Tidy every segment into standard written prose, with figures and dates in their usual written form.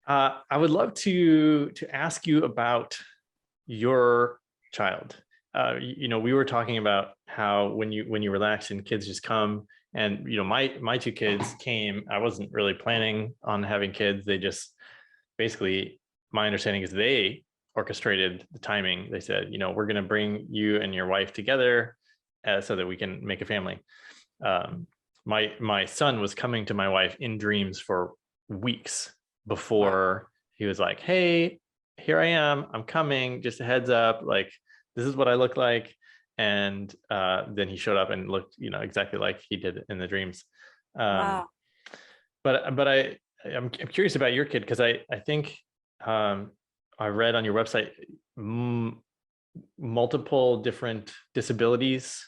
I would love to ask you about your child. We were talking about how when you relax and kids just come, and my two kids came. I wasn't really planning on having kids. They just basically, my understanding is they orchestrated the timing. They said, we're going to bring you and your wife together so that we can make a family. My son was coming to my wife in dreams for weeks before he was like, hey, here I am, I'm coming, just a heads up, like this is what I look like. And then he showed up and looked exactly like he did in the dreams. Wow. But I'm curious about your kid, because I think I read on your website multiple different disabilities,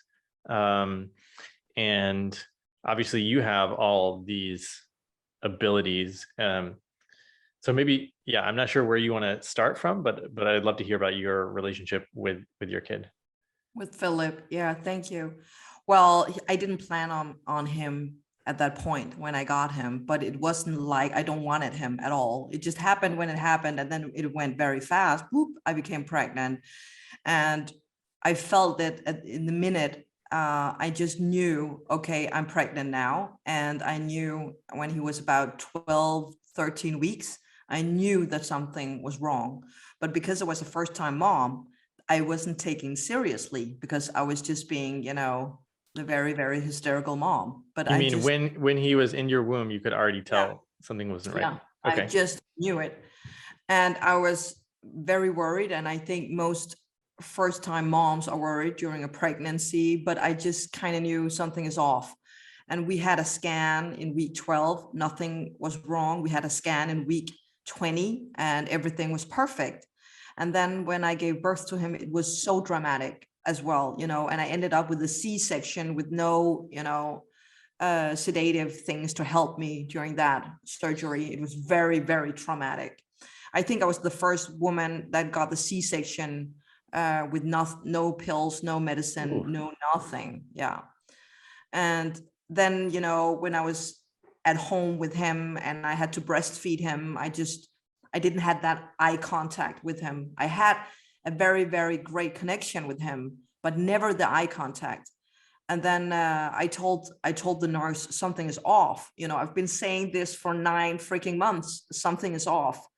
and obviously you have all these abilities. So maybe, I'm not sure where you want to start from, but I'd love to hear about your relationship with your kid. With Philip. Yeah, thank you. Well, I didn't plan on him at that point when I got him, but it wasn't like I don't wanted him at all. It just happened when it happened, and then it went very fast. Boop, I became pregnant. And I felt that in the minute, I just knew, okay, I'm pregnant now. And I knew when he was about 12, 13 weeks, I knew that something was wrong. But because I was a first-time mom, I wasn't taking seriously, because I was just being, the very, very hysterical mom. But you mean when he was in your womb, you could already tell something wasn't right? Yeah, okay. I just knew it. And I was very worried. And I think most first-time moms are worried during a pregnancy, but I just kind of knew something is off. And we had a scan in week 12, nothing was wrong. We had a scan in week 20 and everything was perfect. And then when I gave birth to him, it was so dramatic as well, and I ended up with a C-section with no, sedative things to help me during that surgery. It was very, very traumatic. I think I was the first woman that got the C-section with no pills, no medicine, Ooh. No nothing. Yeah. And then, when I was at home with him and I had to breastfeed him, I didn't have that eye contact with him. I had a very, very great connection with him, but never the eye contact. And then I told the nurse, something is off. I've been saying this for 9 freaking months, something is off.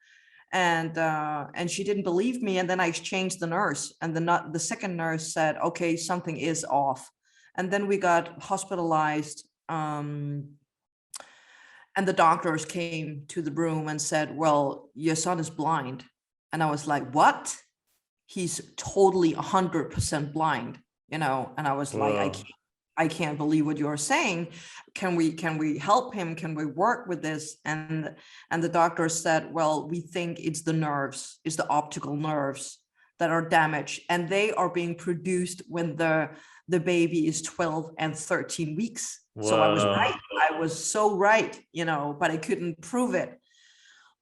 And she didn't believe me. And then I exchanged the nurse, and the second nurse said, okay, something is off. And then we got hospitalized. And the doctors came to the room and said, well, your son is blind. And I was like, what? He's totally 100% blind, and I was Whoa. Like, I can't believe what you're saying. Can we help him? Can we work with this? And the doctor said, well, we think it's the nerves, it's the optical nerves that are damaged, and they are being produced when the baby is 12 and 13 weeks. Whoa. So I was right. I was so right, but I couldn't prove it.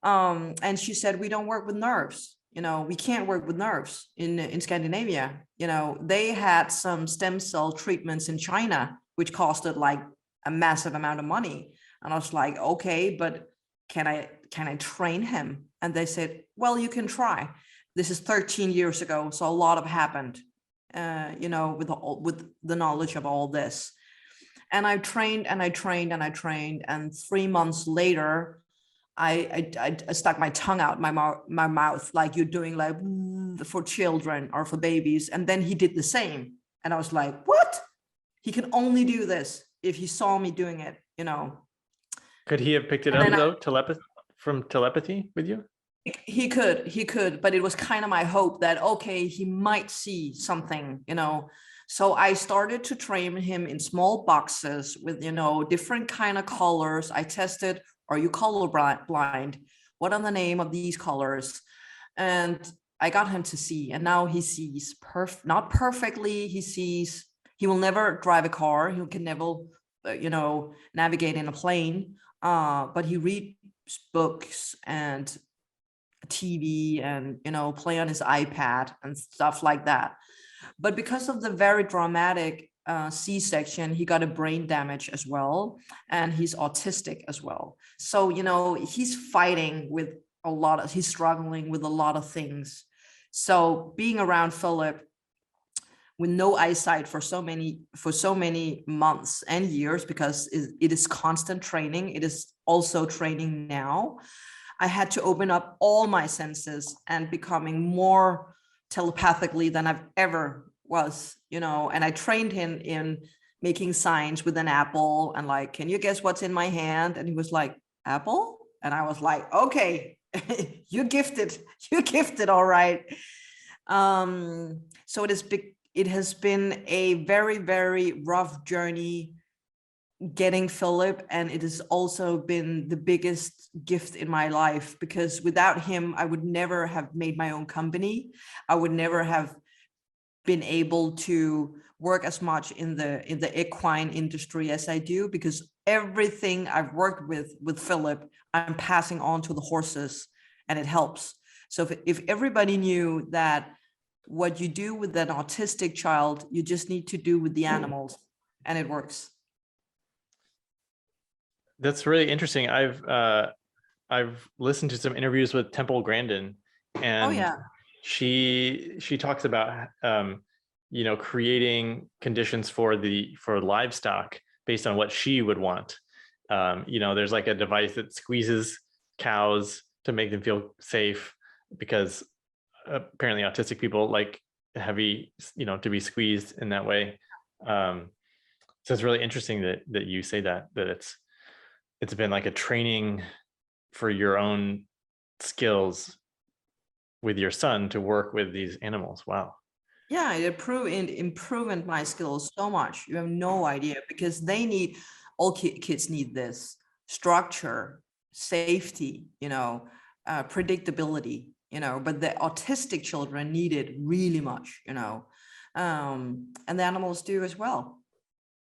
And she said, we don't work with nerves. We can't work with nerves in Scandinavia. They had some stem cell treatments in China, which costed like a massive amount of money. And I was like, okay, but can I train him? And they said, well, you can try. This is 13 years ago. So a lot have happened, with the knowledge of all this. And I trained and I trained and I trained. And 3 months later, I stuck my tongue out my mouth, like you're doing, like for children or for babies. And then he did the same. And I was like, what? He can only do this if he saw me doing it, Could he have picked it up though, from telepathy with you? He could, but it was kind of my hope that, okay, he might see something, So I started to train him in small boxes with, different kind of colors. I tested, are you color blind? What are the name of these colors? And I got him to see, and now he sees not perfectly. He sees, he will never drive a car. He can never, navigate in a plane. But he reads books and TV and, play on his iPad and stuff like that. But because of the very dramatic C-section, he got a brain damage as well, and he's autistic as well. So, he's fighting with he's struggling with a lot of things. So being around Philip with no eyesight for so many months and years, because it is constant training. It is also training now. I had to open up all my senses and becoming more telepathically than I've ever was, and I trained him in making signs with an apple and like, can you guess what's in my hand? And he was like, apple? And I was like, okay, you gifted, all right. So it has been a very, very rough journey getting Philip, and it has also been the biggest gift in my life, because without him, I would never have made my own company. I would never have been able to work as much in the equine industry as I do, because everything I've worked with Philip, I'm passing on to the horses, and it helps. So if everybody knew that what you do with an autistic child, you just need to do with the animals, and it works. That's really interesting. I've listened to some interviews with Temple Grandin, and she talks about creating conditions for livestock based on what she would want. There's like a device that squeezes cows to make them feel safe, because apparently autistic people like heavy, to be squeezed in that way. So it's really interesting that you say that it's been like a training for your own skills with your son to work with these animals. Wow. Yeah, it improved my skills so much. You have no idea, because all kids need this structure, safety, predictability, but the autistic children need it really much, and the animals do as well.